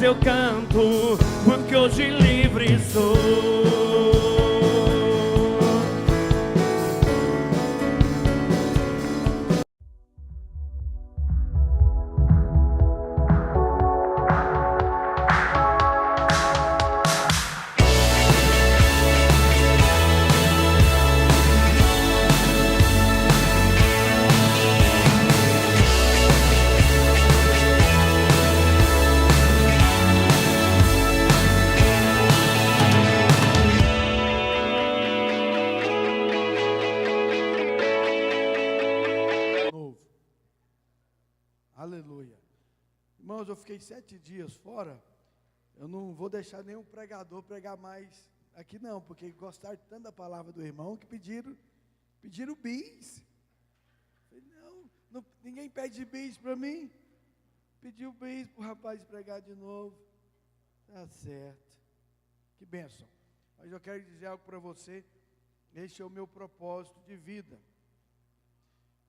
Eu canto, porque hoje livre sou. Aleluia. Irmãos, eu fiquei 7 dias fora. Eu não vou deixar nenhum pregador pregar mais aqui não, porque gostaram tanto da palavra do irmão que pediram bis. Falei, não, ninguém pede bis para mim. Pediu bis para o rapaz pregar de novo. Tá certo. Que bênção. Mas eu quero dizer algo para você. Este é o meu propósito de vida.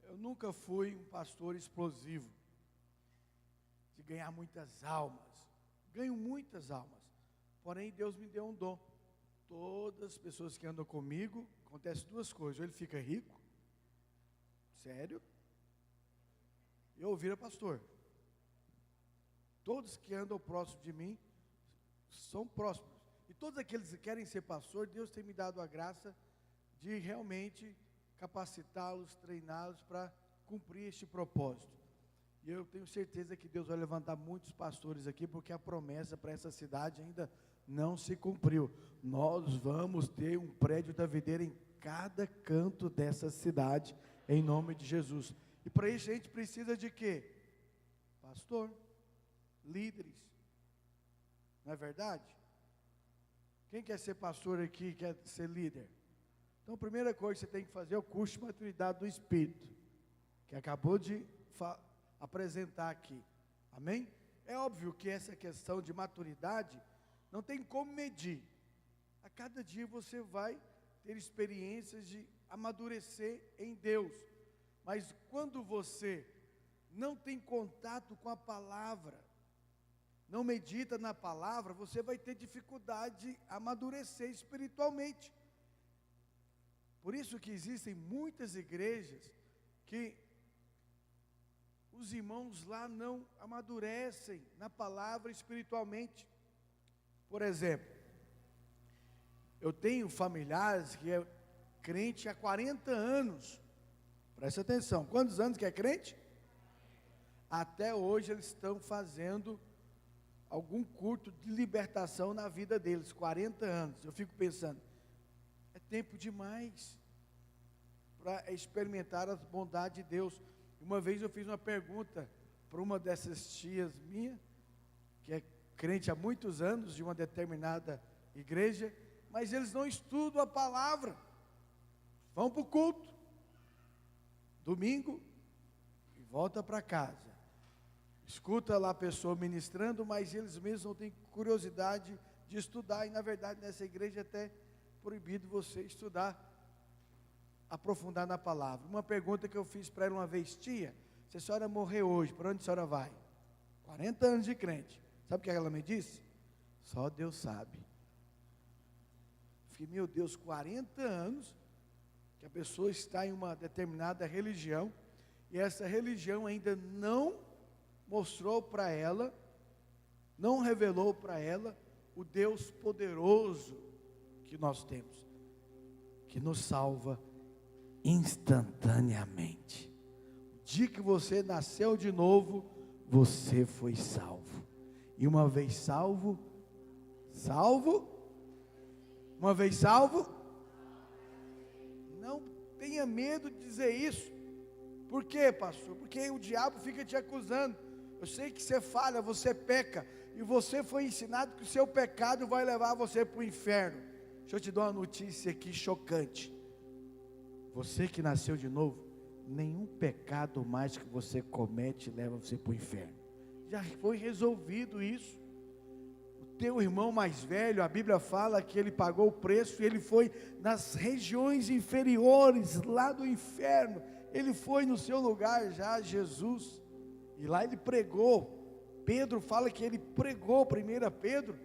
Eu nunca fui um pastor explosivo, de ganhar muitas almas. Ganho muitas almas. Porém, Deus me deu um dom. Todas as pessoas que andam comigo, acontece 2 coisas. Ou ele fica rico, sério, ou vira pastor. Todos que andam próximo de mim são próximos. E todos aqueles que querem ser pastor, Deus tem me dado a graça de realmente capacitá-los, treiná-los para cumprir este propósito. E eu tenho certeza que Deus vai levantar muitos pastores aqui, porque a promessa para essa cidade ainda não se cumpriu. Nós vamos ter um prédio da videira em cada canto dessa cidade, em nome de Jesus. E para isso a gente precisa de quê? Pastor, líderes. Não é verdade? Quem quer ser pastor aqui, quer ser líder? Então a primeira coisa que você tem que fazer é o curso de maturidade do Espírito, que acabou de apresentar aqui, amém? É óbvio que essa questão de maturidade não tem como medir. A cada dia você vai ter experiências de amadurecer em Deus, mas quando você não tem contato com a palavra, não medita na palavra, você vai ter dificuldade de amadurecer espiritualmente. Por isso que existem muitas igrejas que os irmãos lá não amadurecem na palavra espiritualmente. Por exemplo, eu tenho familiares que é crente há 40 anos. Presta atenção, quantos anos que é crente? Até hoje eles estão fazendo algum culto de libertação na vida deles, 40 anos. Eu fico pensando, é tempo demais para experimentar as bondades de Deus. Uma vez eu fiz uma pergunta para uma dessas tias minha, que é crente há muitos anos, de uma determinada igreja, mas eles não estudam a palavra, vão para o culto, domingo, e volta para casa, escuta lá a pessoa ministrando, mas eles mesmos não têm curiosidade de estudar, e na verdade nessa igreja é até proibido você estudar, aprofundar na palavra. Uma pergunta que eu fiz para ela uma vez: tia, se a senhora morrer hoje, para onde a senhora vai? 40 anos de crente. Sabe o que ela me disse? Só Deus sabe. Fiquei, meu Deus, 40 anos que a pessoa está em uma determinada religião, e essa religião ainda não mostrou para ela, não revelou para ela o Deus poderoso que nós temos, que nos salva instantaneamente. O dia que você nasceu de novo, você foi salvo. E uma vez salvo, uma vez salvo, não tenha medo de dizer isso. Por quê, pastor? Porque o diabo fica te acusando. Eu sei que você falha, você peca, e você foi ensinado que o seu pecado vai levar você para o inferno. Deixa eu te dar uma notícia aqui chocante. Você que nasceu de novo, nenhum pecado mais que você comete leva você para o inferno. Já foi resolvido isso. O teu irmão mais velho, a Bíblia fala que ele pagou o preço, e ele foi nas regiões inferiores, lá do inferno. Ele foi no seu lugar já, Jesus, e lá ele pregou Pedro fala que ele pregou, 1 Pedro,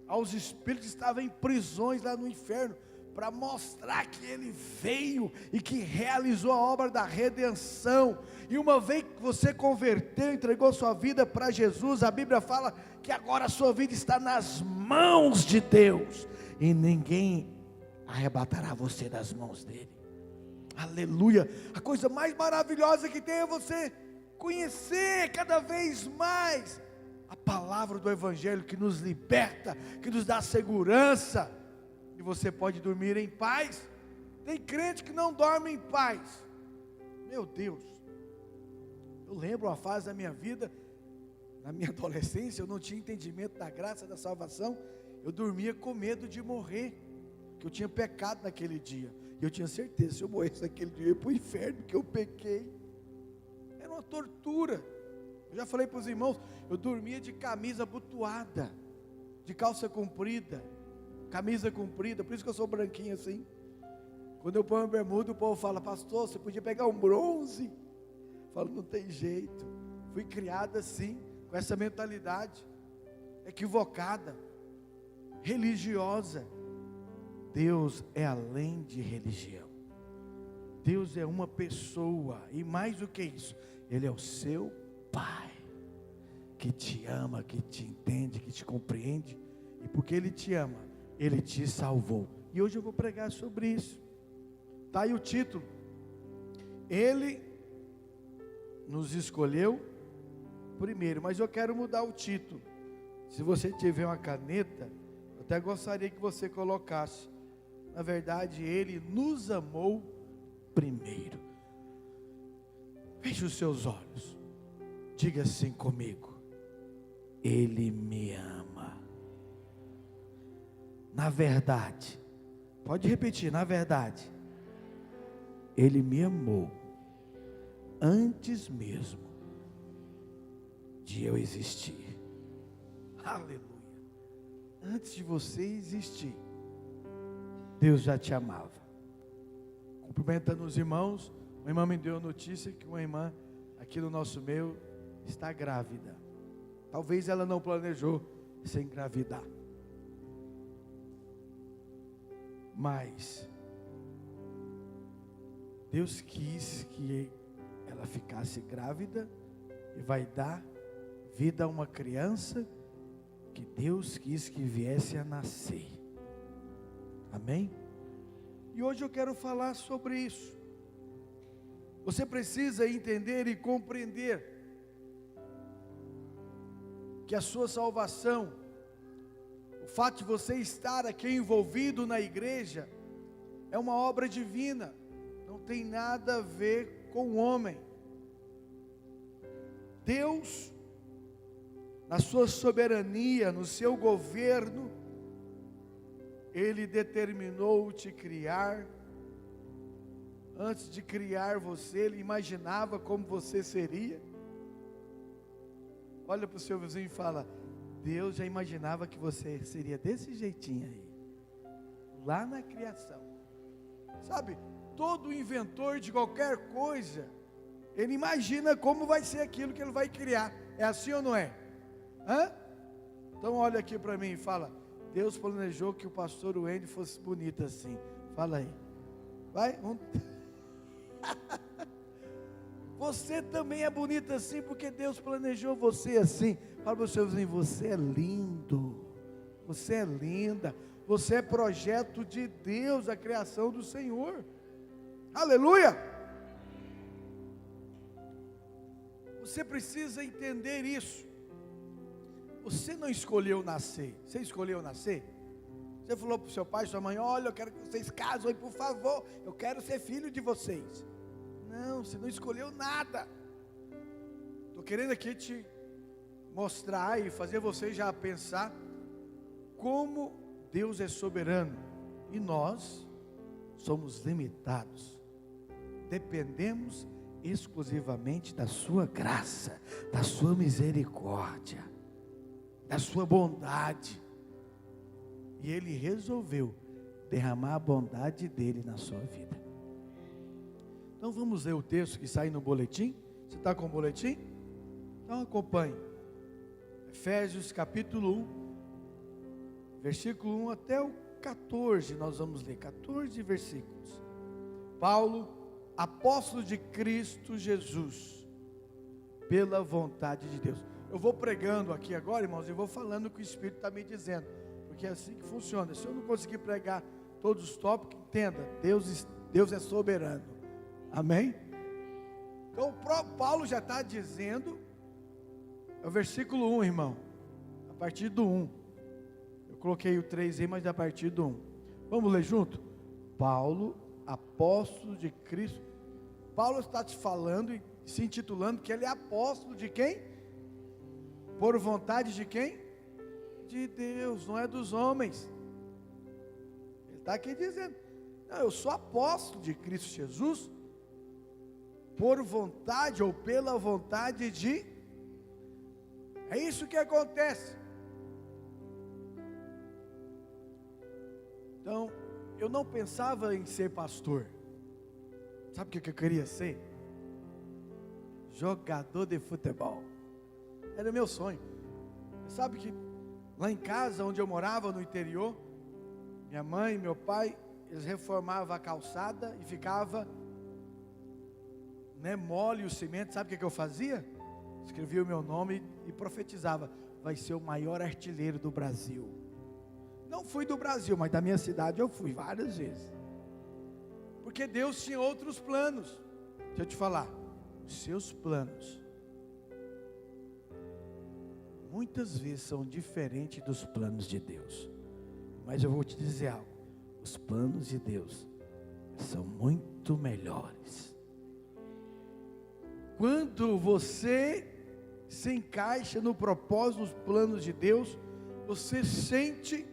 aos espíritos que estavam em prisões lá no inferno, para mostrar que ele veio e que realizou a obra da redenção. E uma vez que você converteu, entregou sua vida para Jesus, a Bíblia fala que agora a sua vida está nas mãos de Deus, e ninguém arrebatará você das mãos dele. Aleluia. A coisa mais maravilhosa que tem é você conhecer cada vez mais a palavra do Evangelho, que nos liberta, que nos dá segurança, e você pode dormir em paz. Tem crente que não dorme em paz. Meu Deus, eu lembro uma fase da minha vida, na minha adolescência, eu não tinha entendimento da graça da salvação, eu dormia com medo de morrer, que eu tinha pecado naquele dia, e eu tinha certeza, se eu morresse naquele dia, eu ia para o inferno, que eu pequei. Era uma tortura. Eu já falei para os irmãos, eu dormia de camisa abotoada, de calça comprida, camisa comprida, por isso que eu sou branquinho assim. Quando eu ponho uma bermuda, o povo fala: pastor, você podia pegar um bronze. Eu falo: não tem jeito. Fui criado assim, com essa mentalidade equivocada, religiosa. Deus é além de religião. Deus é uma pessoa, e mais do que isso, Ele é o seu Pai, que te ama, que te entende, que te compreende, e porque Ele te ama, Ele te salvou. E hoje eu vou pregar sobre isso. Está aí o título: Ele nos escolheu primeiro. Mas eu quero mudar o título. Se você tiver uma caneta, eu até gostaria que você colocasse: na verdade, Ele nos amou primeiro. Feche os seus olhos, diga assim comigo: Ele me ama. Na verdade, pode repetir, na verdade, Ele me amou antes mesmo de eu existir. Aleluia. Antes de você existir, Deus já te amava. Cumprimentando os irmãos, uma irmã me deu a notícia que uma irmã aqui no nosso meio está grávida. Talvez ela não planejou se engravidar, mas Deus quis que ela ficasse grávida e vai dar vida a uma criança que Deus quis que viesse a nascer. Amém? E hoje eu quero falar sobre isso. Você precisa entender e compreender que a sua salvação, o fato de você estar aqui envolvido na igreja, é uma obra divina, não tem nada a ver com o homem. Deus, na sua soberania, no seu governo, Ele determinou te criar. Antes de criar você, Ele imaginava como você seria. Olha para o seu vizinho e fala: Deus já imaginava que você seria desse jeitinho aí, lá na criação. Sabe, todo inventor de qualquer coisa, ele imagina como vai ser aquilo que ele vai criar. É assim ou não é? Hã? Então olha aqui para mim e fala: Deus planejou que o pastor Wendy fosse bonito assim. Fala aí. Vai? Você também é bonita assim, porque Deus planejou você assim. Fala para o seu vizinho: você é lindo, você é linda, você é projeto de Deus, a criação do Senhor. Aleluia! Você precisa entender isso. Você não escolheu nascer. Você escolheu nascer? Você falou para o seu pai e sua mãe: olha, eu quero que vocês casem, por favor, eu quero ser filho de vocês. Não, você não escolheu nada. Estou querendo aqui te mostrar e fazer você já pensar como Deus é soberano e nós somos limitados. Dependemos exclusivamente da sua graça, da sua misericórdia, da sua bondade. E Ele resolveu derramar a bondade dEle na sua vida. Então vamos ler o texto que sai no boletim. Você está com o boletim? Então acompanhe. Efésios capítulo 1, versículo 1 até o 14, nós vamos ler 14 versículos. Paulo, apóstolo de Cristo Jesus, pela vontade de Deus. Eu vou pregando aqui agora, irmãos, e vou falando o que o Espírito está me dizendo, porque é assim que funciona. Se eu não conseguir pregar todos os tópicos, entenda, Deus é soberano, amém? Então o próprio Paulo já está dizendo, é o versículo 1, irmão, a partir do 1, eu coloquei o 3 aí, mas a partir do 1, vamos ler junto? Paulo, apóstolo de Cristo. Paulo está te falando e se intitulando que ele é apóstolo de quem? Por vontade de quem? De Deus, não é dos homens. Ele está aqui dizendo, não, eu sou apóstolo de Cristo Jesus, por vontade ou pela vontade de... É isso que acontece. Então, eu não pensava em ser pastor. Sabe o que eu queria ser? Jogador de futebol. Era o meu sonho. Você sabe que lá em casa, onde eu morava no interior, minha mãe e meu pai, eles reformavam a calçada e ficava, mole o cimento. Sabe o que eu fazia? Escrevia o meu nome e profetizava: vai ser o maior artilheiro do Brasil. Não fui do Brasil, mas da minha cidade eu fui várias vezes. Porque Deus tinha outros planos. Deixa eu te falar, os seus planos muitas vezes são diferentes dos planos de Deus. Mas eu vou te dizer algo: os planos de Deus são muito melhores. Quando você se encaixa no propósito, nos planos de Deus, você sente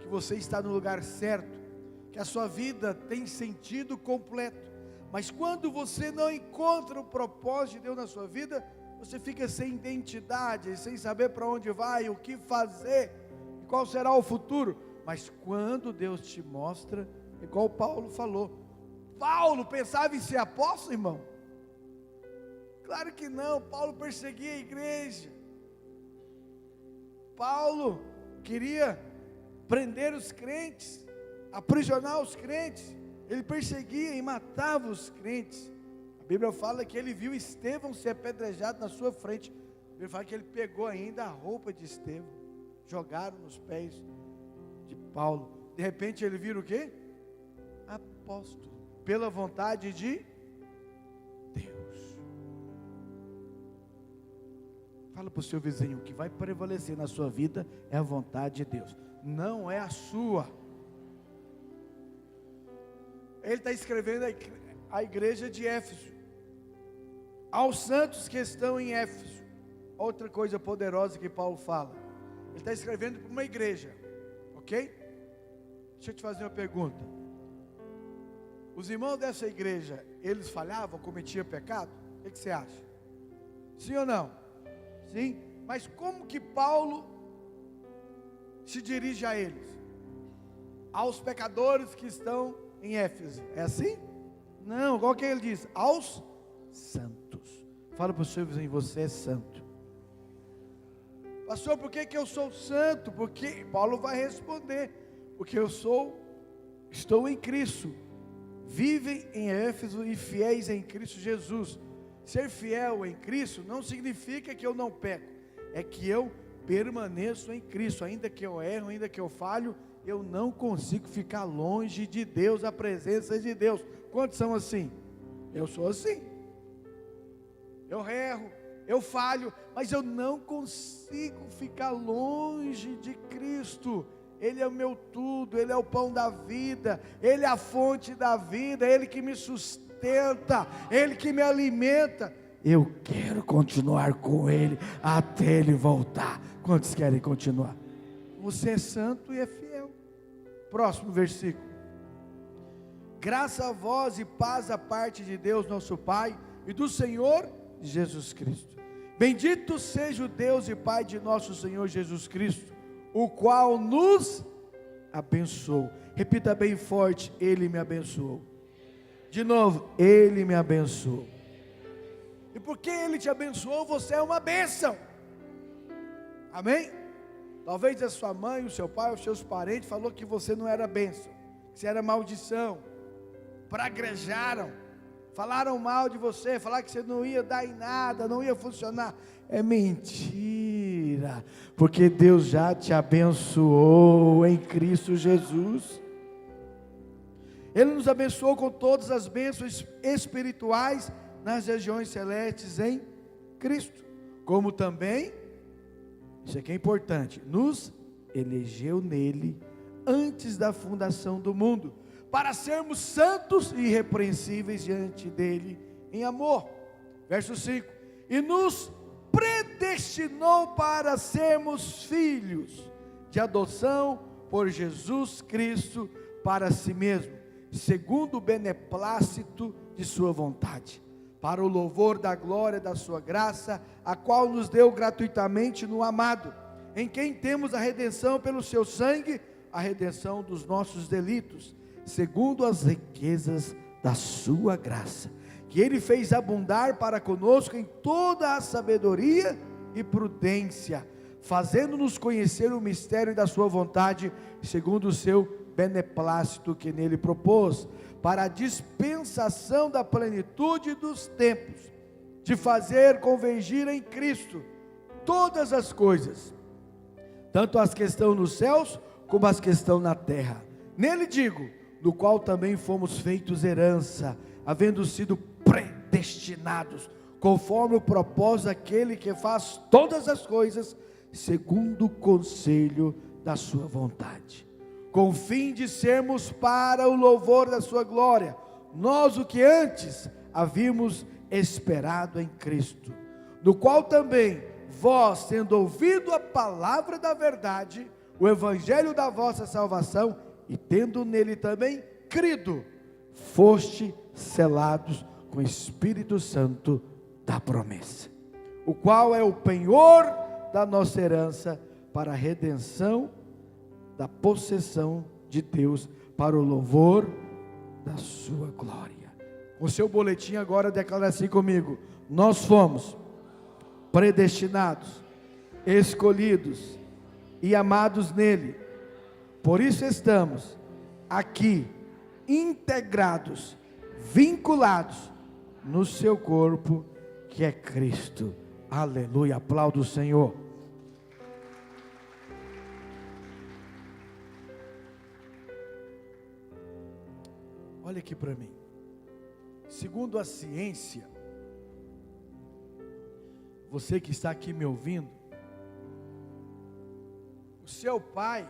que você está no lugar certo, que a sua vida tem sentido completo. Mas quando você não encontra o propósito de Deus na sua vida, você fica sem identidade, sem saber para onde vai, o que fazer, qual será o futuro. Mas quando Deus te mostra, igual Paulo falou, Paulo pensava em ser apóstolo, irmão? Claro que não. Paulo perseguia a igreja, Paulo queria prender os crentes, aprisionar os crentes, ele perseguia e matava os crentes. A Bíblia fala que ele viu Estevão ser apedrejado na sua frente. A Bíblia fala que ele pegou ainda a roupa de Estevão, jogaram nos pés de Paulo. De repente ele vira o quê? Apóstolo, pela vontade de Deus. Fala para o seu vizinho: o que vai prevalecer na sua vida é a vontade de Deus, não é a sua. Ele está escrevendo a igreja de Éfeso, aos santos que estão em Éfeso. Outra coisa poderosa que Paulo fala, ele está escrevendo para uma igreja, ok? Deixa eu te fazer uma pergunta: os irmãos dessa igreja, eles falhavam, cometiam pecado? O que você acha? Sim ou não? Sim. Mas como que Paulo se dirige a eles? Aos pecadores que estão em Éfeso, é assim? Não, igual que ele diz, aos santos. Fala para o seu vizinho: você é santo. Pastor, por que eu sou santo? Porque Paulo vai responder: porque eu estou em Cristo. Vivem em Éfeso e fiéis em Cristo Jesus. Ser fiel em Cristo não significa que eu não peco, é que eu permaneço em Cristo. Ainda que eu erro, ainda que eu falho, eu não consigo ficar longe de Deus, da presença de Deus. Quantos são assim? Eu sou assim. Eu erro, eu falho, mas eu não consigo ficar longe de Cristo. Ele é o meu tudo, Ele é o pão da vida, Ele é a fonte da vida, Ele que me sustenta, Ele que me alimenta. Eu quero continuar com Ele até Ele voltar. Quantos querem continuar? Você é santo e é fiel. Próximo versículo: graça a vós e paz a parte de Deus nosso Pai e do Senhor Jesus Cristo. Bendito seja o Deus e Pai de nosso Senhor Jesus Cristo, o qual nos abençoou. Repita bem forte: Ele me abençoou. De novo: Ele me abençoou. E porque Ele te abençoou, você é uma bênção. Amém? Talvez a sua mãe, o seu pai, os seus parentes falou que você não era bênção, que você era maldição, praguejaram, falaram mal de você, falaram que você não ia dar em nada, não ia funcionar. É mentira, porque Deus já te abençoou em Cristo Jesus. Ele nos abençoou com todas as bênçãos espirituais nas regiões celestes em Cristo, como também, isso aqui é importante, nos elegeu nele antes da fundação do mundo, para sermos santos e irrepreensíveis diante dele em amor. Verso 5: e nos predestinou para sermos filhos de adoção por Jesus Cristo para si mesmo, segundo o beneplácito de sua vontade, para o louvor da glória da sua graça, a qual nos deu gratuitamente no amado, em quem temos a redenção pelo seu sangue, a redenção dos nossos delitos, segundo as riquezas da sua graça, que ele fez abundar para conosco em toda a sabedoria e prudência, fazendo-nos conhecer o mistério da sua vontade, segundo o seu beneplácito que nele propôs, para a dispensação da plenitude dos tempos, de fazer convergir em Cristo todas as coisas, tanto as que estão nos céus, como as que estão na terra. Nele digo, no qual também fomos feitos herança, havendo sido predestinados, conforme o propósito daquele que faz todas as coisas, segundo o conselho da sua vontade, com o fim de sermos para o louvor da sua glória, nós o que antes havíamos esperado em Cristo, no qual também vós, tendo ouvido a palavra da verdade, o evangelho da vossa salvação, e tendo nele também crido, foste selados com o Espírito Santo da promessa, o qual é o penhor da nossa herança, para a redenção da possessão de Deus, para o louvor da sua glória. O seu boletim agora declara assim comigo: nós fomos predestinados, escolhidos e amados nele, por isso estamos aqui integrados, vinculados no seu corpo, que é Cristo. Aleluia, aplauda o Senhor. Olha aqui para mim. Segundo a ciência, você que está aqui me ouvindo, o seu pai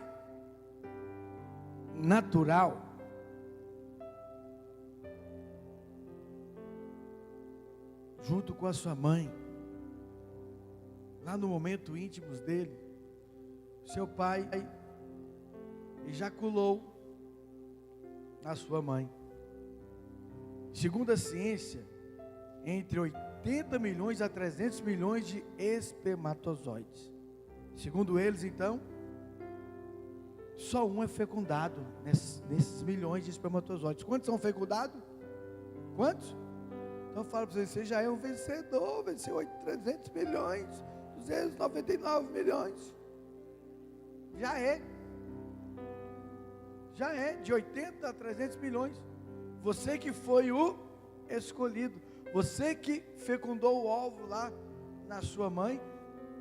natural junto com a sua mãe, lá no momento íntimos dele, seu pai ejaculou na sua mãe. Segundo a ciência, entre 80 milhões a 300 milhões de espermatozoides. Segundo eles, então, só um é fecundado nesses milhões de espermatozoides. Quantos são fecundados? Quantos? Então fala para você já é um vencedor, venceu 300 milhões, 299 milhões. Já é, de 80 a 300 milhões. Você que foi o escolhido, você que fecundou o óvulo lá na sua mãe,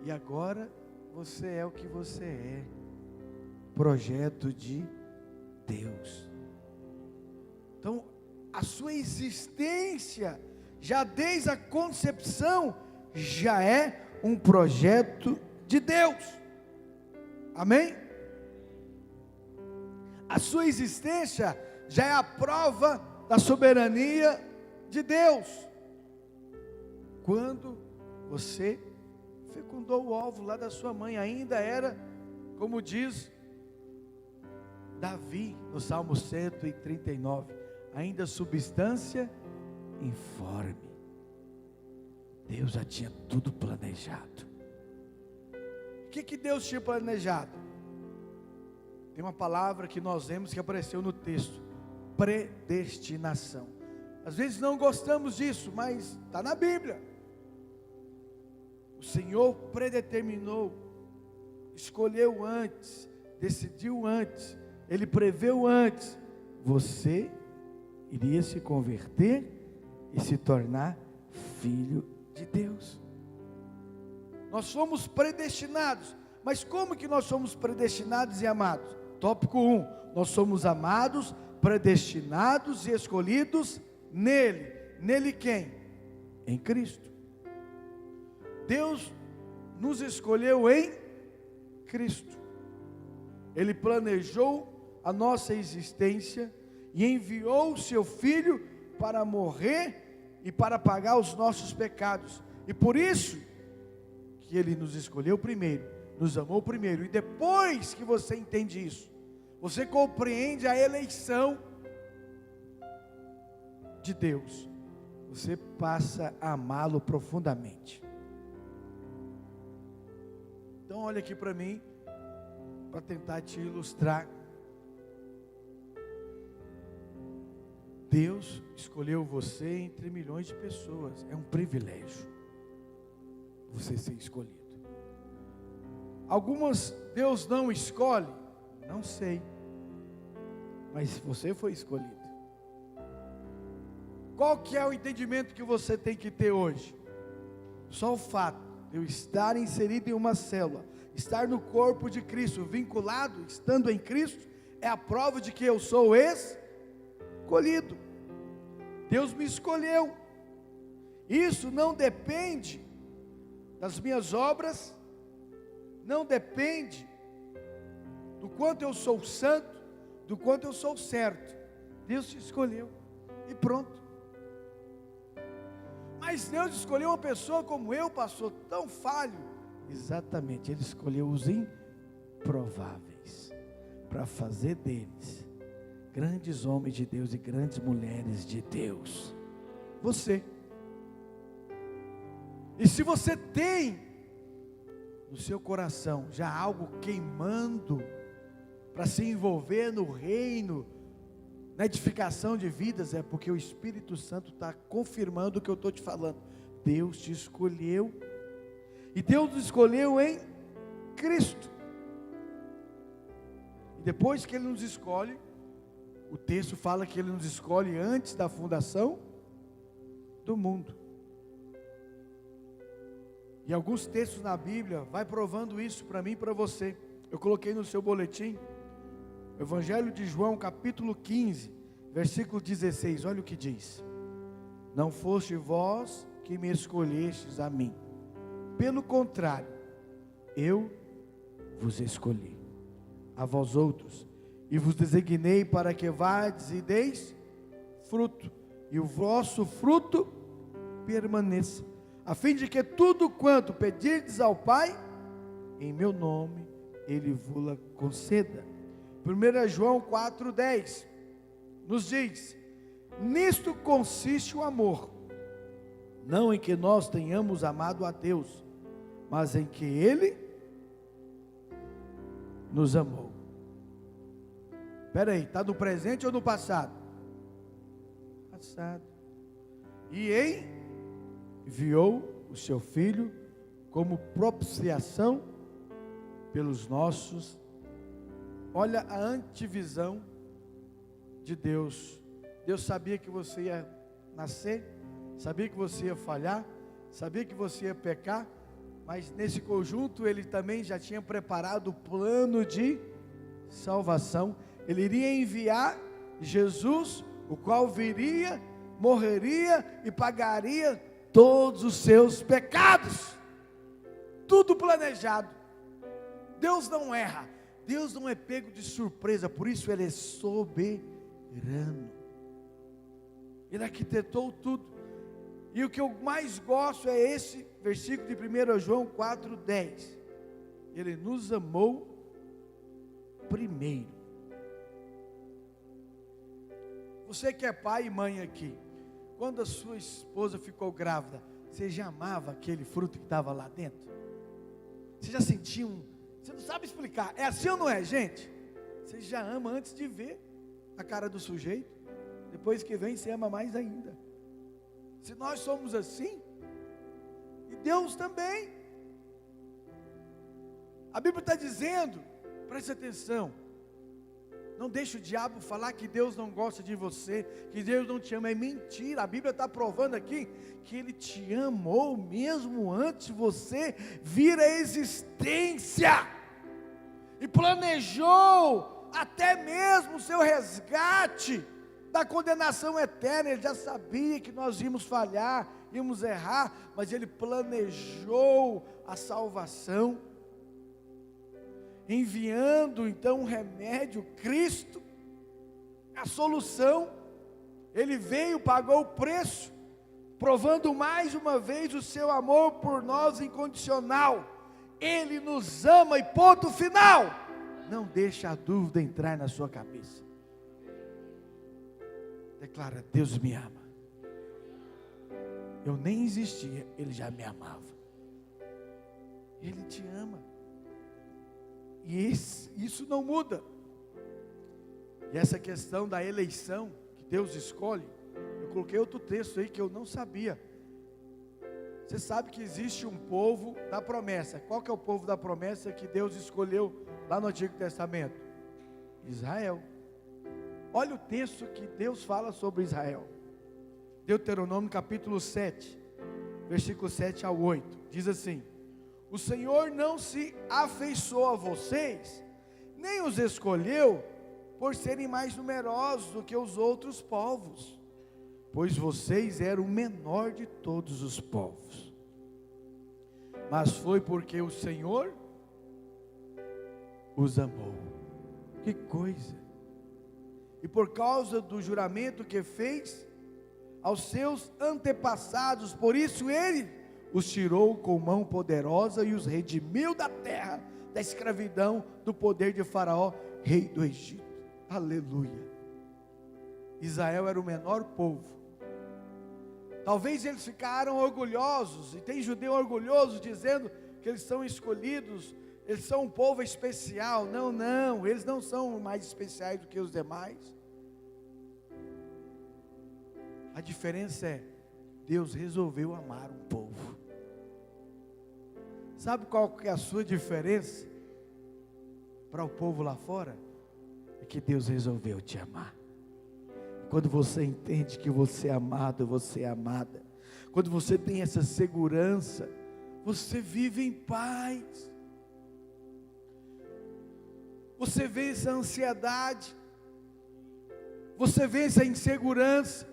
e agora você é o que você é, projeto de Deus. Então, a sua existência, já desde a concepção, já é um projeto de Deus. Amém? A sua existência já é a prova da soberania de Deus. Quando você fecundou o óvulo lá da sua mãe, ainda era, como diz Davi no Salmo 139, ainda substância informe. Deus já tinha tudo planejado. O que Deus tinha planejado? Tem uma palavra que nós vemos que apareceu no texto: predestinação. Às vezes não gostamos disso, mas está na Bíblia. O Senhor predeterminou escolheu antes, decidiu antes, Ele preveu antes, você iria se converter e se tornar filho de Deus. Nós somos predestinados, mas como que nós somos predestinados e amados? Tópico 1, nós somos amados, predestinados e escolhidos nele. Nele quem? Em Cristo. Deus nos escolheu em Cristo. Ele planejou a nossa existência e enviou o seu Filho para morrer e para pagar os nossos pecados. E por isso que Ele nos escolheu primeiro, nos amou primeiro. E depois que você entende isso, você compreende a eleição de Deus, você passa a amá-lo profundamente. Então olha aqui para mim, para tentar te ilustrar. Deus escolheu você entre milhões de pessoas. É um privilégio você ser escolhido. Algumas Deus não escolhe, não sei, mas você foi escolhido. Qual que é o entendimento que você tem que ter hoje? Só o fato de eu estar inserido em uma célula, estar no corpo de Cristo, vinculado, estando em Cristo, é a prova de que eu sou escolhido. Deus me escolheu. Isso não depende das minhas obras, não depende do quanto eu sou santo, do quanto eu sou certo. Deus te escolheu e pronto. Mas Deus escolheu uma pessoa como eu, pastor, tão falho. Exatamente, Ele escolheu os improváveis para fazer deles grandes homens de Deus e grandes mulheres de Deus. Você. E se você tem no seu coração já algo queimando para se envolver no reino, na edificação de vidas, é porque o Espírito Santo está confirmando o que eu estou te falando. Deus te escolheu, e Deus nos escolheu em Cristo. E depois que Ele nos escolhe, o texto fala que Ele nos escolhe antes da fundação do mundo. E alguns textos na Bíblia vai provando isso para mim e para você. Eu coloquei no seu boletim, Evangelho de João, capítulo 15, versículo 16, olha o que diz: não foste vós que me escolhestes a mim, pelo contrário, eu vos escolhi, a vós outros, e vos designei para que vades e deis fruto, e o vosso fruto permaneça, a fim de que tudo quanto pedirdes ao Pai, em meu nome, Ele vos conceda. 1 João 4,10 nos diz: nisto consiste o amor, não em que nós tenhamos amado a Deus, mas em que Ele nos amou. Espera aí, está no presente ou no passado? Passado. E enviou o seu Filho como propiciação pelos nossos. Olha a antivisão de Deus. Deus sabia que você ia nascer, sabia que você ia falhar, sabia que você ia pecar, mas nesse conjunto Ele também já tinha preparado o plano de salvação. Ele iria enviar Jesus, o qual viria, morreria e pagaria todos os seus pecados. Tudo planejado. Deus não erra, Deus não é pego de surpresa, por isso Ele é soberano. Ele arquitetou tudo. E o que eu mais gosto é esse versículo de 1 João 4,10. Ele nos amou primeiro. Você que é pai e mãe aqui, quando a sua esposa ficou grávida, você já amava aquele fruto que estava lá dentro? Você já sentia você não sabe explicar, é assim ou não é, gente? Você já ama antes de ver a cara do sujeito, depois que vem você ama mais ainda. Se nós somos assim, e Deus também. A Bíblia está dizendo, preste atenção, não deixe o diabo falar que Deus não gosta de você, que Deus não te ama, é mentira. A Bíblia está provando aqui que Ele te amou mesmo antes de você vir à existência, e planejou até mesmo o seu resgate da condenação eterna. Ele já sabia que nós íamos falhar, íamos errar, mas Ele planejou a salvação, enviando então um remédio, Cristo, a solução. Ele veio, pagou o preço, provando mais uma vez o seu amor por nós incondicional. Ele nos ama e ponto final. Não deixe a dúvida entrar na sua cabeça. Declara: Deus me ama. Eu nem existia, Ele já me amava. Ele te ama. E isso não muda. E essa questão da eleição, que Deus escolhe, eu coloquei outro texto aí que eu não sabia. Você sabe que existe um povo da promessa. Qual que é o povo da promessa que Deus escolheu lá no Antigo Testamento? Israel. Olha o texto que Deus fala sobre Israel. Deuteronômio capítulo 7, versículo 7 ao 8. Diz assim: o Senhor não se afeiçoou a vocês, nem os escolheu por serem mais numerosos do que os outros povos, pois vocês eram o menor de todos os povos. Mas foi porque o Senhor os amou. Que coisa! E por causa do juramento que fez aos seus antepassados, por isso Ele os tirou com mão poderosa e os redimiu da terra, da escravidão, do poder de Faraó, rei do Egito. Aleluia. Israel era o menor povo. Talvez eles ficaram orgulhosos, e tem judeu orgulhoso dizendo que eles são escolhidos, eles são um povo especial. Não, não, eles não são mais especiais do que os demais. A diferença é, Deus resolveu amar um povo. Sabe qual que é a sua diferença para o povo lá fora? É que Deus resolveu te amar. Quando você entende que você é amado, você é amada, quando você tem essa segurança, você vive em paz, você vence a ansiedade, você vence a insegurança.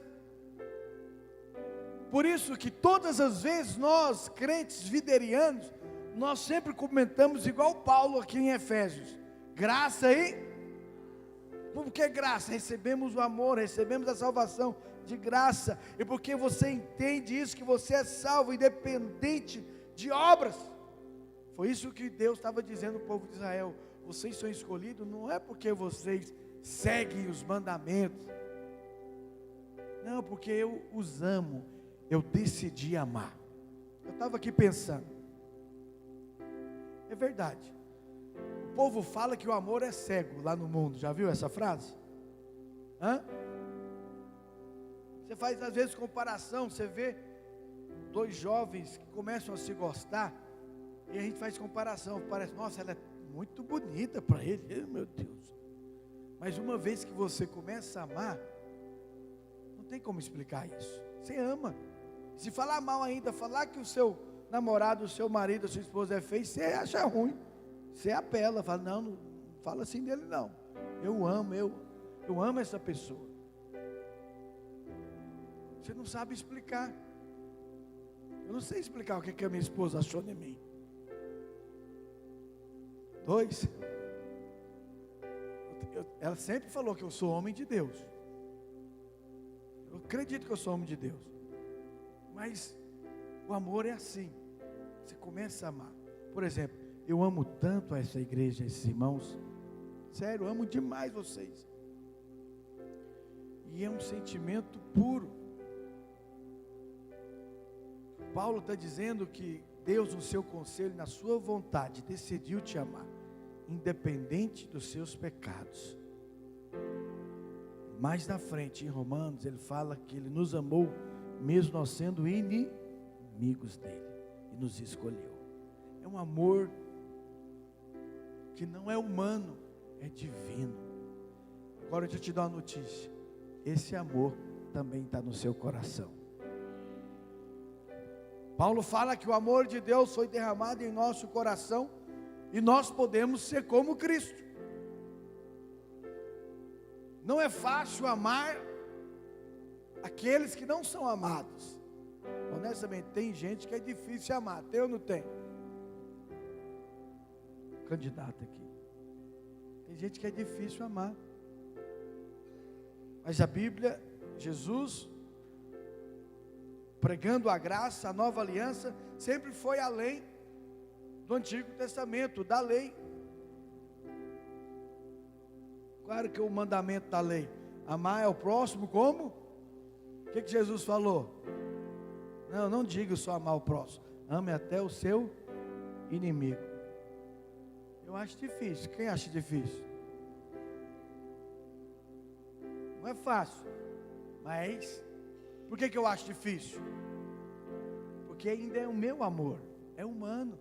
Por isso que todas as vezes nós, crentes viderianos, nós sempre comentamos igual Paulo aqui em Efésios: graça e... Por que graça? Recebemos o amor, recebemos a salvação de graça. E porque você entende isso, que você é salvo independente de obras. Foi isso que Deus estava dizendo ao povo de Israel: vocês são escolhidos não é porque vocês seguem os mandamentos, não, porque eu os amo, eu decidi amar. Eu estava aqui pensando, é verdade. O povo fala que o amor é cego lá no mundo. Já viu essa frase? Você faz às vezes comparação. Você vê dois jovens que começam a se gostar, e a gente faz comparação. Parece, nossa, ela é muito bonita para ele, meu Deus. Mas uma vez que você começa a amar, não tem como explicar isso. Você ama. Se falar mal ainda, falar que o seu namorado, o seu marido, a sua esposa é feio, você acha ruim. Você apela, fala, não fala assim dele não. Eu amo essa pessoa. Você não sabe explicar. Eu não sei explicar o que a minha esposa achou de mim. 2, ela sempre falou que eu sou homem de Deus. Eu acredito que eu sou homem de Deus. Mas o amor é assim. Você começa a amar. Por exemplo, eu amo tanto essa igreja, esses irmãos. Sério, eu amo demais vocês. E é um sentimento puro. Paulo está dizendo que Deus, no seu conselho, na sua vontade, decidiu te amar, independente dos seus pecados. Mais na frente, em Romanos, ele fala que ele nos amou, mesmo nós sendo inimigos dele, e nos escolheu. É um amor que não é humano, é divino. Agora deixa eu te dar uma notícia. Esse amor também está no seu coração. Paulo fala que o amor de Deus foi derramado em nosso coração e nós podemos ser como Cristo. Não é fácil amar aqueles que não são amados. Honestamente, tem gente que é difícil amar. Tem ou não tem? Candidato aqui. Tem gente que é difícil amar. Mas a Bíblia, Jesus, pregando a graça, a nova aliança, sempre foi além do Antigo Testamento, da lei. Claro que o mandamento da lei, amar é o próximo como? O que Jesus falou? Não diga só amar o próximo, ame até o seu inimigo. Eu acho difícil. Quem acha difícil? Não é fácil. Mas por que eu acho difícil? Porque ainda é o meu amor, é humano,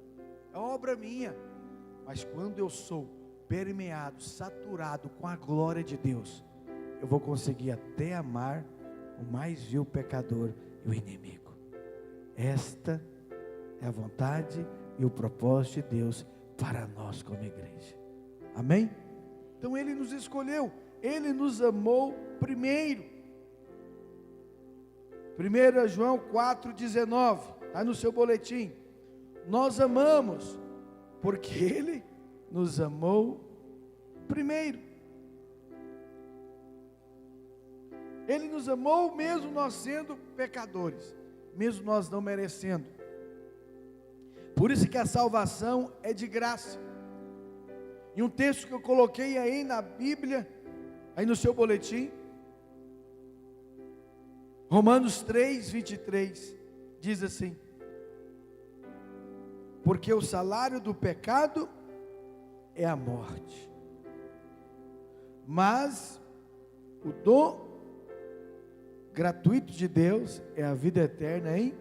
é obra minha. Mas quando eu sou permeado, saturado com a glória de Deus, eu vou conseguir até amar o mais vil pecador e o inimigo. Esta é a vontade e o propósito de Deus para nós como igreja. Amém? Então Ele nos escolheu, Ele nos amou primeiro. 1 João 4,19, está no seu boletim. Nós amamos, porque Ele nos amou primeiro. Ele nos amou mesmo nós sendo pecadores, mesmo nós não merecendo. Por isso que a salvação é de graça. E um texto que eu coloquei aí na Bíblia, aí no seu boletim, Romanos 3:23, diz assim: porque o salário do pecado é a morte, mas o dom gratuito de Deus é a vida eterna em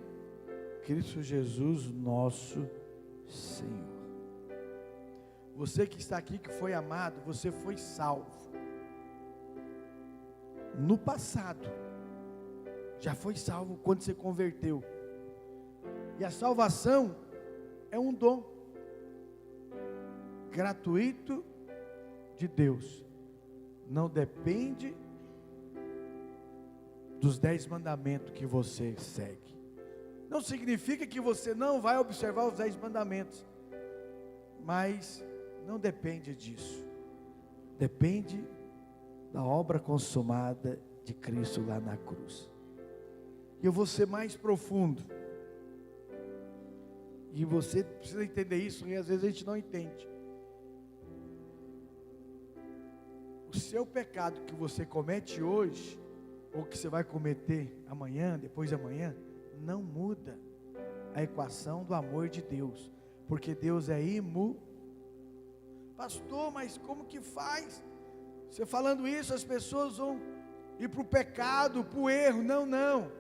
Cristo Jesus, nosso Senhor. Você que está aqui, que foi amado, você foi salvo no passado, já foi salvo quando se converteu. E a salvação é um dom gratuito de Deus, não depende dos 10 mandamentos que você segue. Não significa que você não vai observar os 10 mandamentos, mas não depende disso. Depende da obra consumada de Cristo lá na cruz. E eu vou ser mais profundo. E você precisa entender isso, e às vezes a gente não entende. O seu pecado que você comete hoje, ou que você vai cometer amanhã, depois de amanhã, não muda a equação do amor de Deus, porque Deus é imutável. Pastor, mas como que faz? Você falando isso, as pessoas vão ir para o pecado, para o erro. Não.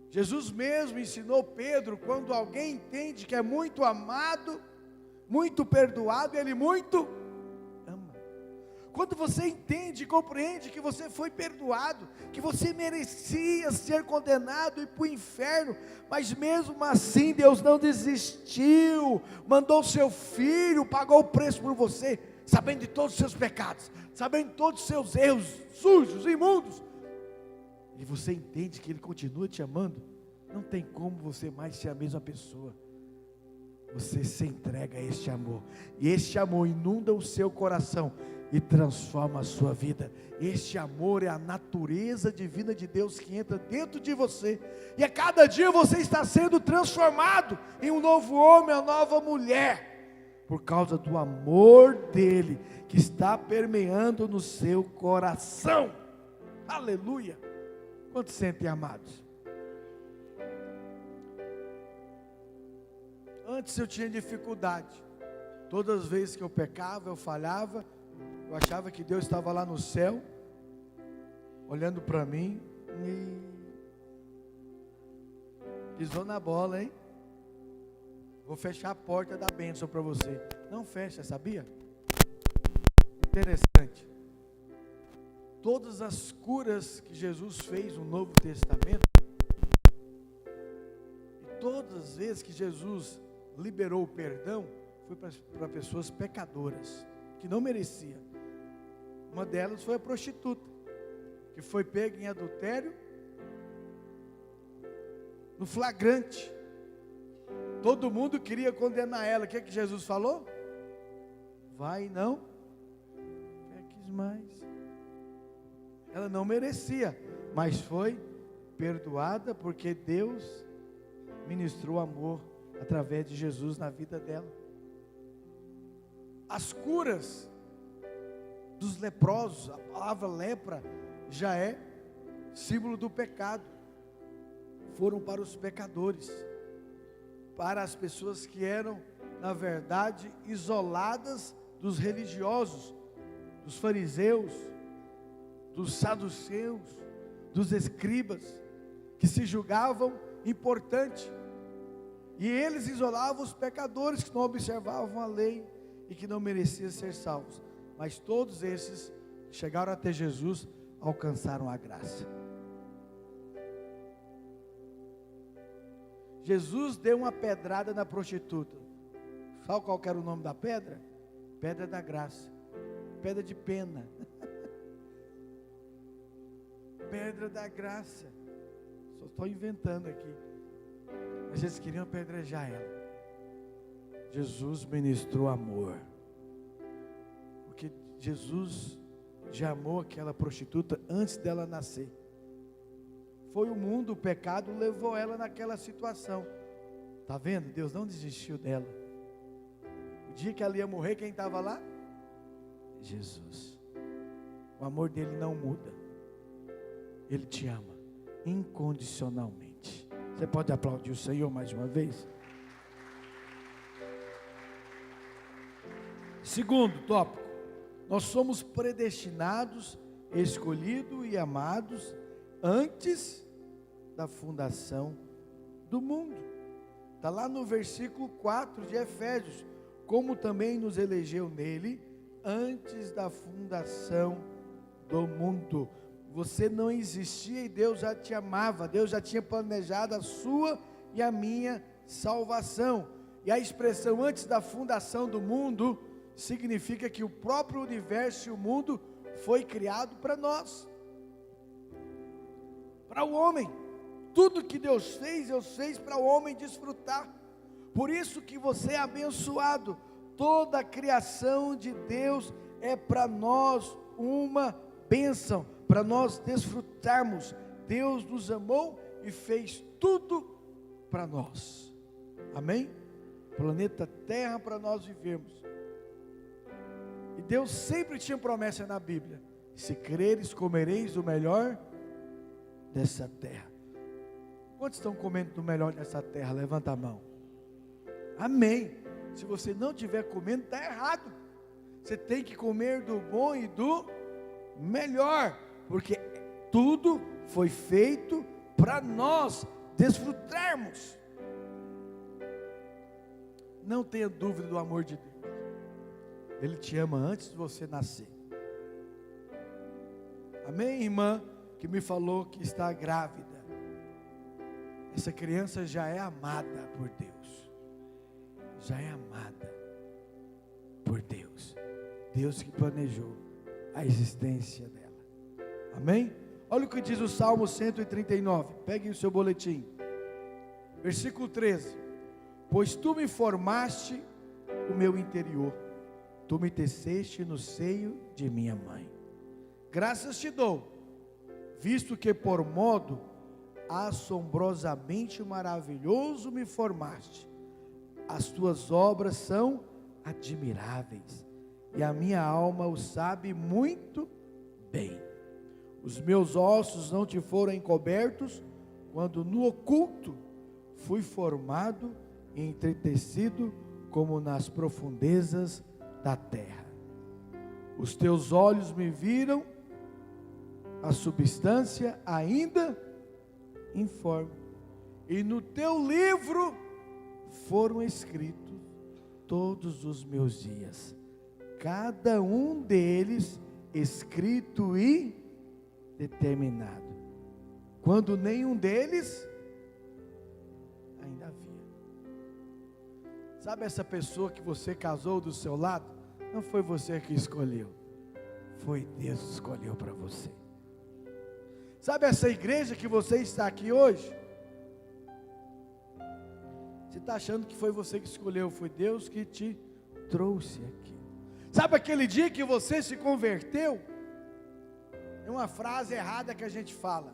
Jesus mesmo ensinou Pedro, quando alguém entende que é muito amado, muito perdoado, ele muito ama. Quando você entende e compreende que você foi perdoado, que você merecia ser condenado e ir para o inferno, mas mesmo assim Deus não desistiu, mandou seu filho, pagou o preço por você, sabendo de todos os seus pecados, sabendo de todos os seus erros sujos, imundos, e você entende que Ele continua te amando, não tem como você mais ser a mesma pessoa. Você se entrega a este amor, e este amor inunda o seu coração e transforma a sua vida. Este amor é a natureza divina de Deus que entra dentro de você, e a cada dia você está sendo transformado em um novo homem, uma nova mulher, por causa do amor dele que está permeando no seu coração. Aleluia! Quantos sentem amados? Antes eu tinha dificuldade. Todas as vezes que eu pecava, eu falhava, eu achava que Deus estava lá no céu, olhando para mim, e pisou na bola, hein? Vou fechar a porta da bênção para você. não fecha, sabia? Interessante. Todas as curas que Jesus fez no Novo Testamento, e todas as vezes que Jesus liberou o perdão, foi para pessoas pecadoras, que não mereciam. Uma delas foi a prostituta, que foi pega em adultério, no flagrante. Todo mundo queria condenar ela. O que é que Jesus falou? Vai e não peques mais. Ela não merecia, mas foi perdoada porque Deus ministrou amor através de Jesus na vida dela. As curas dos leprosos, a palavra lepra já é símbolo do pecado, foram para os pecadores, para as pessoas que eram, na verdade, isoladas dos religiosos, dos fariseus, dos saduceus, dos escribas, que se julgavam importante, e eles isolavam os pecadores que não observavam a lei e que não mereciam ser salvos. Mas todos esses que chegaram até Jesus alcançaram a graça. Jesus deu uma pedrada na prostituta. Sabe qual era o nome da pedra? Pedra da graça, pedra de pena. Pedra da graça. Só estou inventando aqui. Mas eles queriam apedrejar ela. Jesus ministrou amor, porque Jesus já amou aquela prostituta antes dela nascer. Foi o mundo, o pecado levou ela naquela situação. Está vendo? Deus não desistiu dela. O dia que ela ia morrer, quem estava lá? Jesus. O amor dele não muda. Ele te ama incondicionalmente. Você pode aplaudir o Senhor mais uma vez? Segundo tópico, nós somos predestinados, escolhidos e amados antes da fundação do mundo. Está lá no versículo 4 de Efésios. Como também nos elegeu nele antes da fundação do mundo. Você não existia e Deus já te amava. Deus já tinha planejado a sua e a minha salvação. E a expressão antes da fundação do mundo significa que o próprio universo e o mundo foi criado para nós, para o homem. Tudo que Deus fez para o homem desfrutar. Por isso que você é abençoado. Toda a criação de Deus é para nós uma bênção, para nós desfrutarmos. Deus nos amou e fez tudo para nós. Amém? Planeta Terra para nós vivermos. E Deus sempre tinha promessa na Bíblia: se creres, comereis do melhor dessa terra. Quantos estão comendo do melhor dessa terra? Levanta a mão. Amém. Se você não estiver comendo, está errado. Você tem que comer do bom e do melhor, porque tudo foi feito para nós desfrutarmos. Não tenha dúvida do amor de Deus. Ele te ama antes de você nascer. Amém, irmã, que me falou que está grávida. Essa criança já é amada por Deus. Já é amada por Deus. Deus que planejou a existência dela. Amém? Olha o que diz o Salmo 139. Pegue o seu boletim. Versículo 13. Pois tu me formaste o meu interior. Tu me teceste no seio de minha mãe. Graças te dou, visto que por modo assombrosamente maravilhoso me formaste. As tuas obras são admiráveis, e a minha alma o sabe muito bem. Os meus ossos não te foram encobertos, quando no oculto fui formado e entretecido como nas profundezas da terra. Os teus olhos me viram a substância ainda informe, e no teu livro foram escritos todos os meus dias, cada um deles escrito e determinado, quando nenhum deles ainda havia. Sabe essa pessoa que você casou do seu lado? Não foi você que escolheu, foi Deus que escolheu para você. Sabe essa igreja que você está aqui hoje? Você está achando que foi você que escolheu, foi Deus que te trouxe aqui. Sabe aquele dia que você se converteu? É uma frase errada que a gente fala.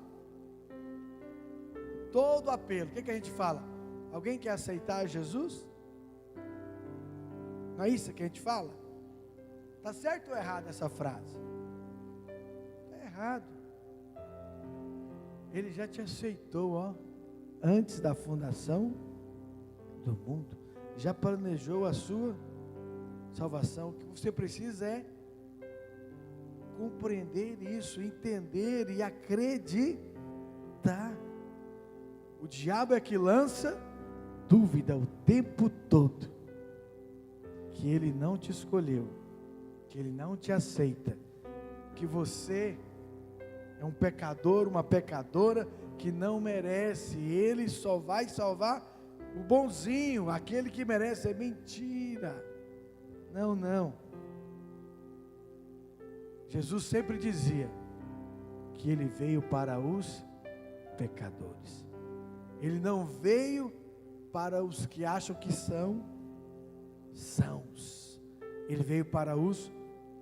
Todo apelo, o que a gente fala? Alguém quer aceitar Jesus? Não é isso que a gente fala? Está certo ou errado essa frase? Está errado. Ele já te aceitou, ó, antes da fundação do mundo. Já planejou a sua salvação. O que você precisa é compreender isso, entender e acreditar. O diabo é que lança dúvida o tempo todo, que ele não te escolheu, que ele não te aceita, que você é um pecador, uma pecadora que não merece. Ele só vai salvar o bonzinho, aquele que merece. É mentira. Não, não. Jesus sempre dizia que ele veio para os pecadores. Ele não veio para os que acham que são sãos. Ele veio para os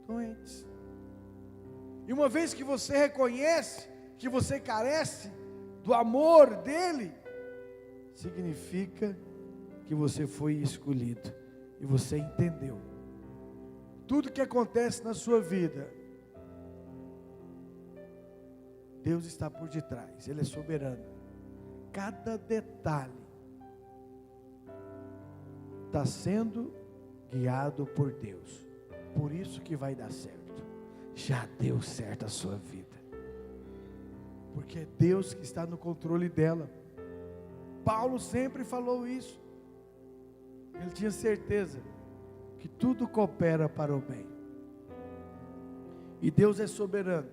doentes. E uma vez que você reconhece que você carece do amor dele, significa que você foi escolhido e você entendeu. Tudo que acontece na sua vida, Deus está por detrás, Ele é soberano. Cada detalhe está sendo guiado por Deus. Por isso que vai dar certo. Já deu certo a sua vida, porque é Deus que está no controle dela. Paulo sempre falou isso. Ele tinha certeza que tudo coopera para o bem, e Deus é soberano.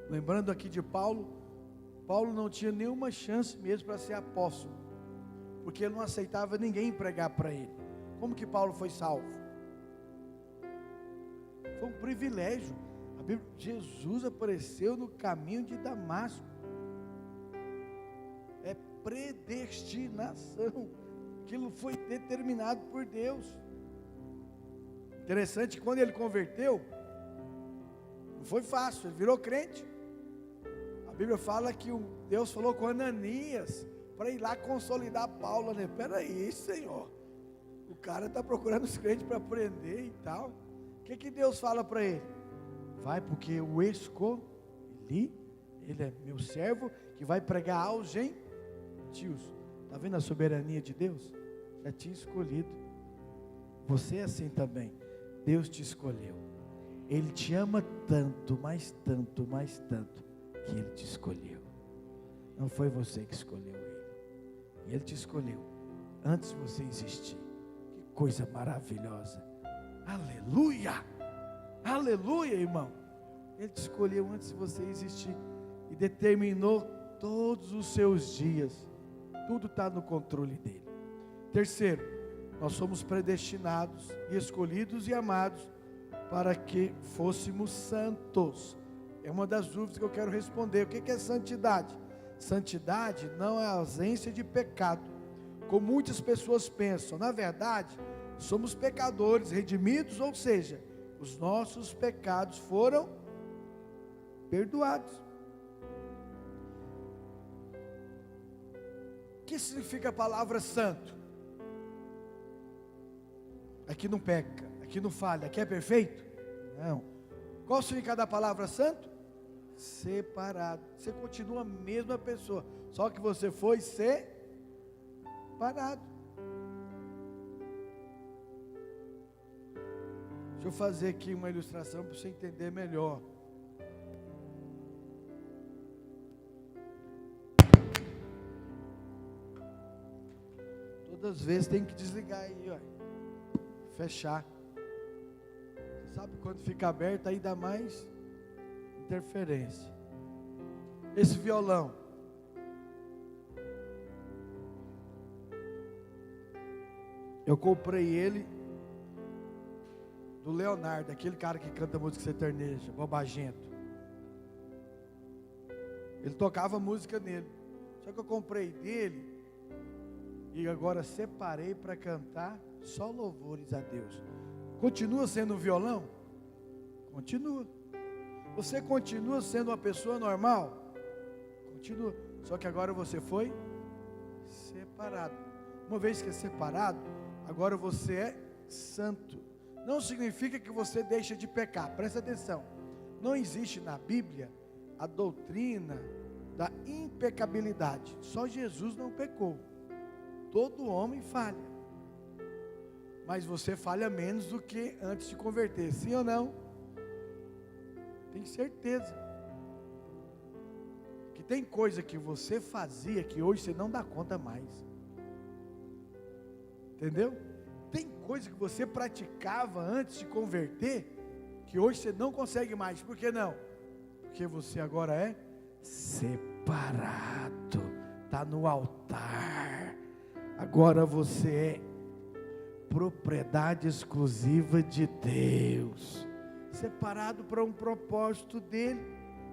Lembrando aqui de Paulo, Paulo não tinha nenhuma chance mesmo para ser apóstolo, porque ele não aceitava ninguém pregar para ele. Como que Paulo foi salvo? Foi um privilégio. A Bíblia, Jesus apareceu no caminho de Damasco. É predestinação. Aquilo foi determinado por Deus. Interessante que quando ele converteu, não foi fácil, ele virou crente. A Bíblia fala que Deus falou com Ananias para ir lá consolidar Paulo, né? Peraí, Senhor, o cara está procurando os crentes para prender e tal. O que Deus fala para ele? Vai, porque eu escolhi, ele é meu servo, que vai pregar aos gentios. Está vendo a soberania de Deus? Já tinha escolhido. Você é assim também. Deus te escolheu. Ele te ama tanto, mais tanto, mais tanto, que Ele te escolheu. Não foi você que escolheu Ele. Ele te escolheu antes de você existir. Que coisa maravilhosa. Aleluia, aleluia, irmão. Ele te escolheu antes de você existir e determinou todos os seus dias. Tudo está no controle dele. Terceiro, nós somos predestinados e escolhidos e amados para que fôssemos santos. É uma das dúvidas que eu quero responder. O que é santidade? Santidade não é a ausência de pecado, como muitas pessoas pensam. Na verdade, somos pecadores redimidos, ou seja, os nossos pecados foram perdoados. O que significa a palavra santo? Aqui não peca, aqui não falha, aqui é perfeito? Não. Qual o significado da palavra santo? Separado. Você continua a mesma pessoa, só que você foi separado. Deixa eu fazer aqui uma ilustração para você entender melhor. Todas as vezes tem que desligar aí, ó. Fechar. Você sabe quando fica aberto aí dá mais interferência. Esse violão. Eu comprei ele do Leonardo, aquele cara que canta música sertaneja, bobagento. Ele tocava música nele. Só que eu comprei dele e agora separei para cantar só louvores a Deus. Continua sendo um violão? Continua. Você continua sendo uma pessoa normal? Continua. Só que agora você foi separado. Uma vez que é separado, agora você é santo. Não significa que você deixa de pecar. Presta atenção. Não existe na Bíblia a doutrina da impecabilidade. Só Jesus não pecou. Todo homem falha. Mas você falha menos do que antes de converter. Sim ou não? Tenho certeza. Que tem coisa que você fazia que hoje você não dá conta mais. Entendeu? Tem coisa que você praticava antes de converter que hoje você não consegue mais. Por que não? Porque você agora é separado. Está no altar. Agora você é propriedade exclusiva de Deus. Separado para um propósito dele.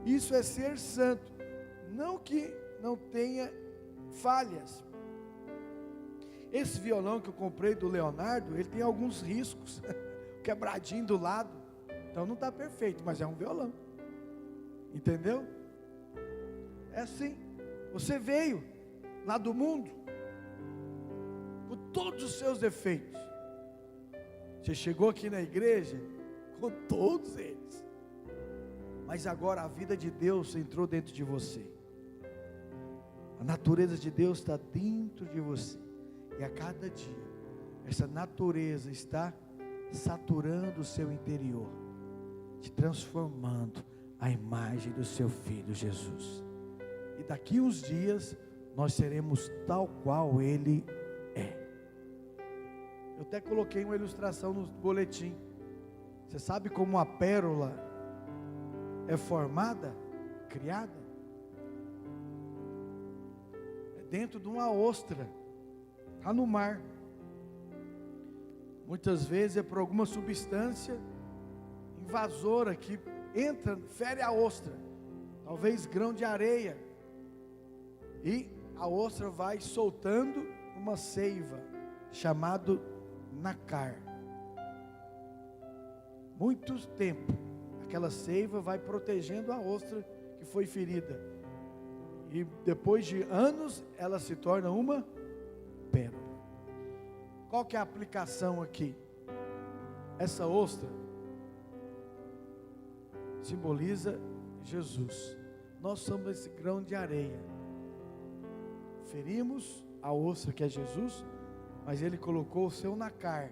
Isso é ser santo. Não que não tenha falhas. Esse violão que eu comprei do Leonardo, ele tem alguns riscos. Quebradinho do lado. Então não está perfeito, mas é um violão. Entendeu? É assim. Você veio lá do mundo com todos os seus defeitos. Você chegou aqui na igreja com todos eles. Mas agora a vida de Deus entrou dentro de você. A natureza de Deus está dentro de você. E a cada dia, essa natureza está saturando o seu interior, te transformando a imagem do seu Filho Jesus. E daqui uns dias, nós seremos tal qual Ele é. Eu até coloquei uma ilustração no boletim. Você sabe como a pérola é formada, criada? É dentro de uma ostra. Está no mar. Muitas vezes é por alguma substância invasora que entra, fere a ostra. Talvez grão de areia. E a ostra vai soltando uma seiva, chamado nácar. Muito tempo, aquela seiva vai protegendo a ostra que foi ferida. E depois de anos, ela se torna uma pérola. Qual que é a aplicação aqui? Essa ostra simboliza Jesus. Nós somos esse grão de areia. Ferimos a ostra que é Jesus, mas Ele colocou o seu nácar,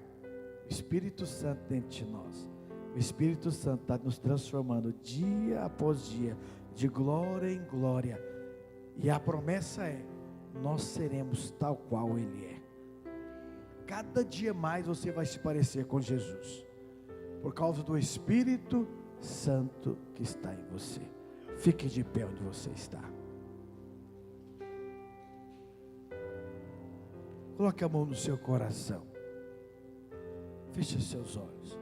o Espírito Santo dentro de nós. O Espírito Santo está nos transformando dia após dia, de glória em glória. E a promessa é: nós seremos tal qual Ele é. Cada dia mais você vai se parecer com Jesus, por causa do Espírito Santo que está em você. Fique de pé onde você está. Coloque a mão no seu coração. Feche seus olhos.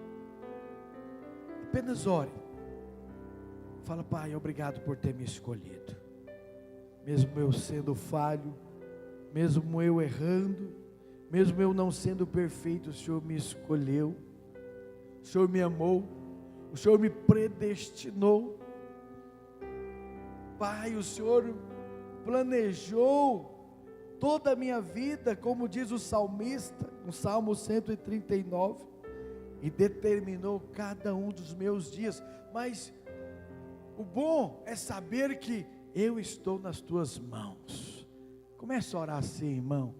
Apenas ore. Fala: Pai, obrigado por ter me escolhido. Mesmo eu sendo falho, mesmo eu errando, mesmo eu não sendo perfeito, o Senhor me escolheu, o Senhor me amou, o Senhor me predestinou. Pai, o Senhor planejou toda a minha vida, como diz o salmista, no Salmo 139, e determinou cada um dos meus dias. Mas o bom é saber que eu estou nas tuas mãos. Comece a orar assim, irmão.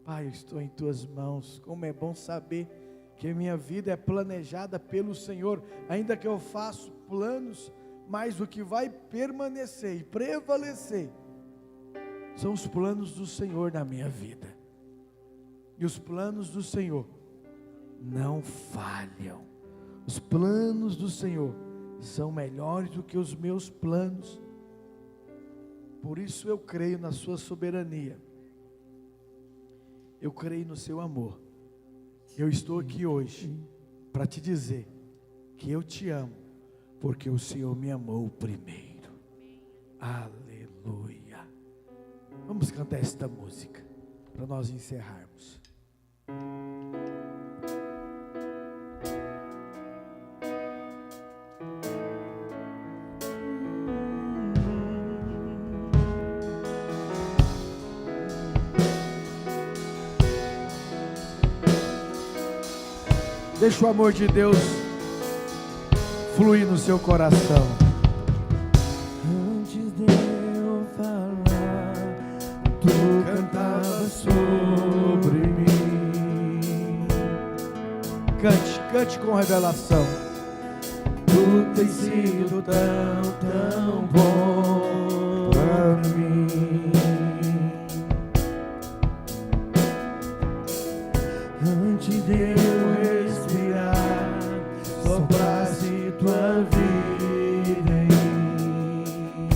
Pai, eu estou em tuas mãos. Como é bom saber que a minha vida é planejada pelo Senhor, ainda que eu faça planos, mas o que vai permanecer e prevalecer são os planos do Senhor na minha vida. E os planos do Senhor não falham. Os planos do Senhor são melhores do que os meus planos. Por isso eu creio na sua soberania. Eu creio no seu amor. Eu estou aqui hoje para te dizer que eu te amo, porque o Senhor me amou primeiro. Aleluia. Vamos cantar esta música para nós encerrarmos. Deixa o amor de Deus fluir no seu coração. Antes de eu falar, tu cantavas sobre mim. Cante com revelação. Tu tens sido tão bom pra mim. Antes de eu respirar, soprasse tua vida em mim.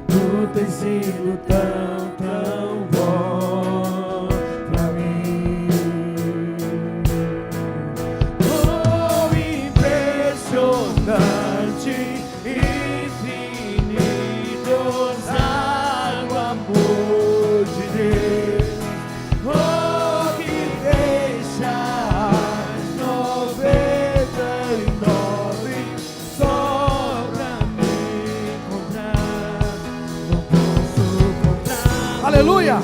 Tu tens sido tão bom pra mim. Oh, impressionante, infinito, o amor de Deus. Oh, que deixa as 99 só pra me encontrar. Não posso contar. Aleluia!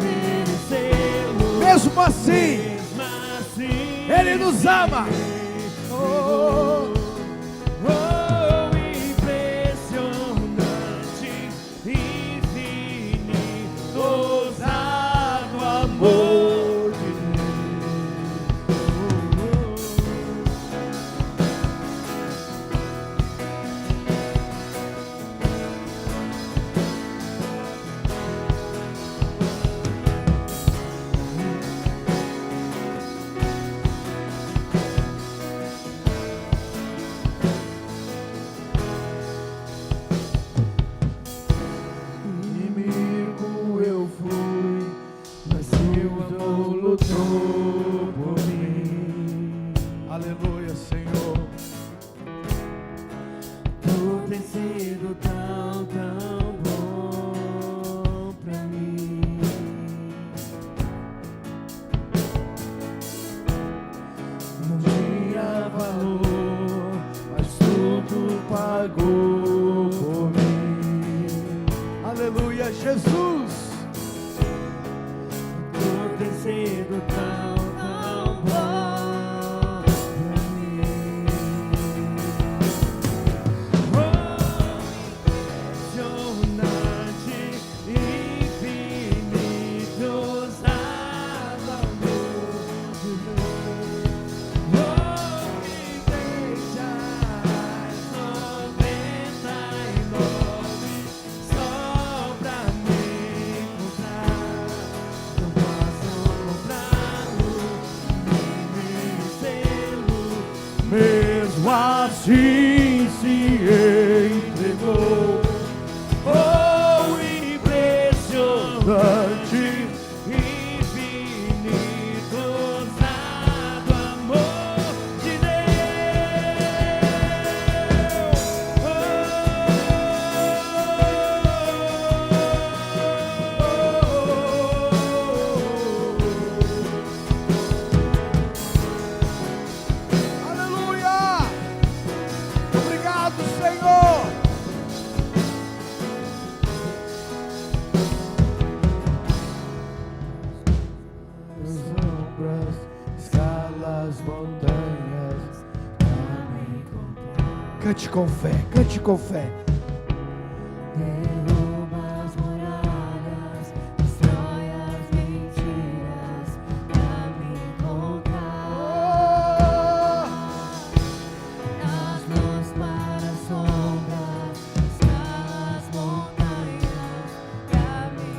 Merecê-lo. Mesmo assim, Ele nos ama. Oh, impressionante, infinito, ousado amor de Deus. Inimigo eu fui, mas Deus lutou por mim. Aleluia, Senhor. Tu tens sido tão bom pra mim. Não tinha valor, mas tudo pagou por mim. Aleluia, Jesus. Tu tens sido tão bom pra mim. Impressionante, infinito, ousado amor de Deus. Me deixa as 99 só pra me encontrar. Não posso comprá-lo, nem merecê-lo. Mesmo assim se entregou. Oh, impressionante, infinito, ousado amor de Deus. Aleluia. Obrigado, Senhor. Sombras, escalas, montanhas, pra me encontrar. Cante com fé, cante com fé. Derruba as muralhas, destrói as mentiras, pra me encontrar. Das luz para as sombras, escala as montanhas, pra me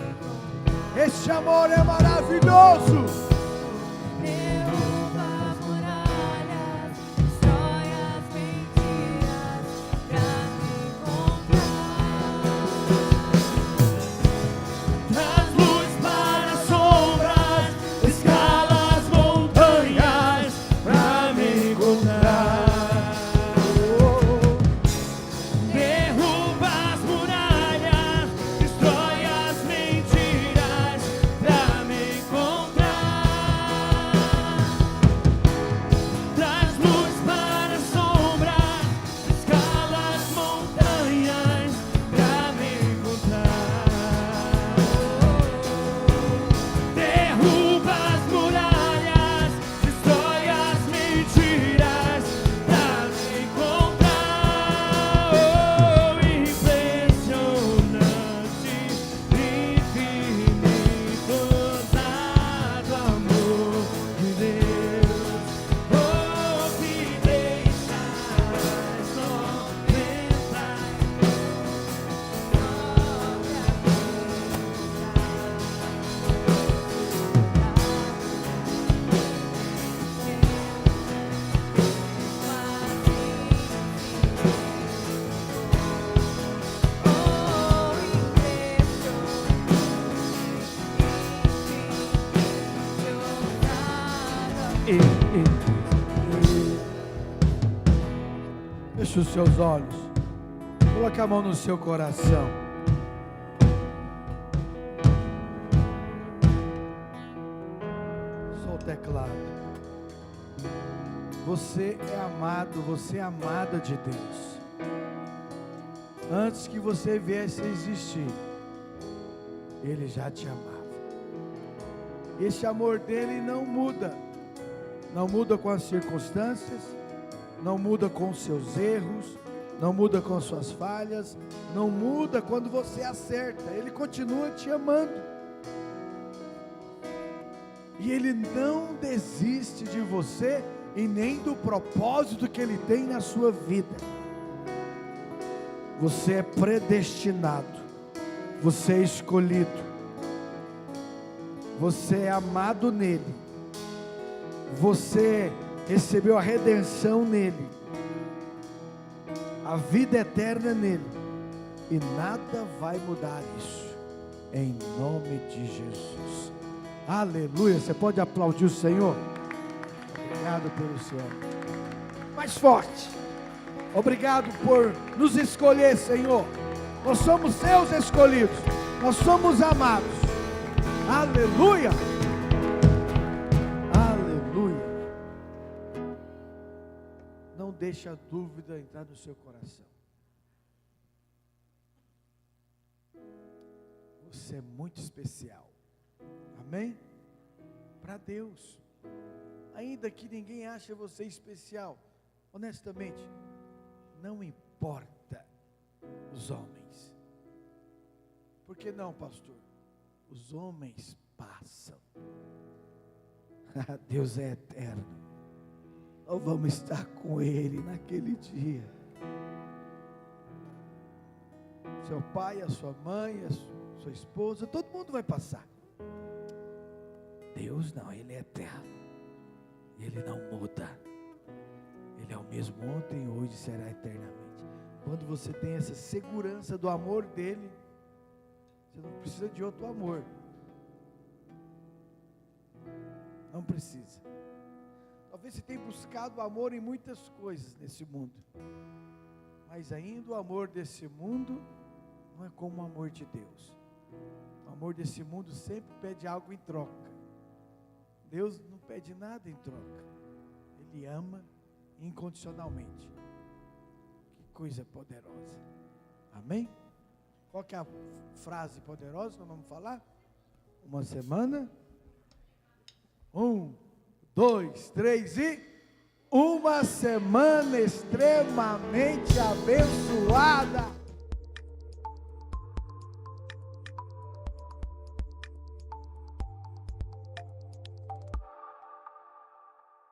Feche os seus olhos. Coloque a mão no seu coração. Só o teclado. Você é amado, você é amada de Deus. Antes que você viesse a existir, Ele já te amava. Esse amor dele não muda. Não muda com as circunstâncias, não muda com os seus erros, não muda com as suas falhas, não muda quando você acerta. Ele continua te amando. E Ele não desiste de você e nem do propósito que Ele tem na sua vida. Você é predestinado, você é escolhido, você é amado nele, você recebeu a redenção nele, a vida eterna nele, e nada vai mudar isso, em nome de Jesus. Aleluia. Você pode aplaudir o Senhor? Obrigado pelo Senhor. Mais forte. Obrigado por nos escolher, Senhor. Nós somos seus escolhidos, nós somos amados. Aleluia. Aleluia. Não deixe a dúvida entrar no seu coração. Você é muito especial. Amém? Para Deus. Ainda que ninguém ache você especial, honestamente, não importa os homens. Por que não, pastor? Os homens passam. Deus é eterno. Nós vamos estar com Ele naquele dia. Seu pai, a sua mãe, a sua esposa, todo mundo vai passar. Deus não, Ele é eterno. Ele não muda. Ele é o mesmo ontem, hoje e será eternamente. Quando você tem essa segurança do amor dele, você não precisa de outro amor. Não precisa. Talvez você tenha buscado amor em muitas coisas nesse mundo, mas ainda o amor desse mundo não é como o amor de Deus. O amor desse mundo sempre pede algo em troca. Deus não pede nada em troca. Ele ama incondicionalmente. Que coisa poderosa. Amém? Qual que é a frase poderosa que nós vamos falar? Uma semana. 1, 2, 3 e... uma semana extremamente abençoada.